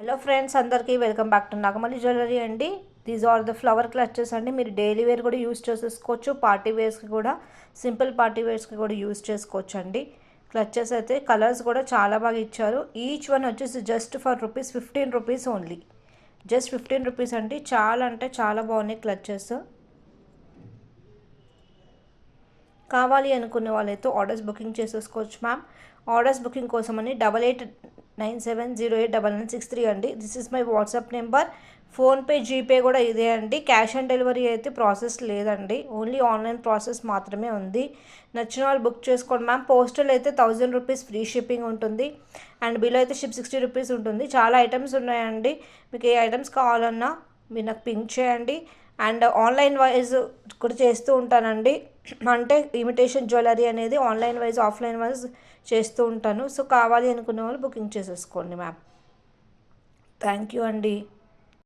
Hello friends, అందరికీ welcome back to Nagamalli jewellery అండి. These are the flower clutches అండి. మీరు డైలీ వేర్ కూడా యూస్ చేసేసుకోవచ్చు, పార్టీ వేర్స్కి కూడా, సింపుల్ పార్టీ వేర్స్కి కూడా యూస్ చేసుకోవచ్చు అండి. క్లచెస్ అయితే కలర్స్ కూడా చాలా బాగా ఇచ్చారు. ఈచ్ వన్ వచ్చేసి జస్ట్ ఫర్ ₹15 ఓన్లీ. జస్ట్ ₹15 అండి. చాలా అంటే చాలా బాగున్నాయి క్లచెస్. కావాలి అనుకునే వాళ్ళైతే ఆర్డర్స్ బుకింగ్ చేసేసుకోవచ్చు మ్యామ్. ఆర్డర్స్ బుకింగ్ కోసమని 8897089963 అండి. This is my WhatsApp number. PhonePe, GPay కూడా ఇదే అండి. క్యాష్ ఆన్ డెలివరీ అయితే ప్రాసెస్ లేదండి, ఓన్లీ ఆన్లైన్ ప్రాసెస్ మాత్రమే ఉంది. నచ్చిన వాళ్ళు బుక్ చేసుకోండి మ్యామ్. పోస్టల్ అయితే ₹1000 ఫ్రీ షిప్పింగ్ ఉంటుంది, అండ్ బిల్ అయితే ₹60 ఉంటుంది. చాలా ఐటమ్స్ ఉన్నాయండి. మీకు ఏ ఐటమ్స్ కావాలన్నా మీరు నాకు పింక్ చేయండి. అండ్ ఆన్లైన్ వైజ్ కూడా చేస్తూ ఉంటానండి. అంటే ఇమిటేషన్ జ్యువెలరీ అనేది ఆన్లైన్ వైజ్, ఆఫ్లైన్ వైజ్ చేస్తూ ఉంటాను. సో కావాలి అనుకునే వాళ్ళు బుకింగ్ చేసేసుకోండి మ్యామ్. థ్యాంక్ యూ అండి.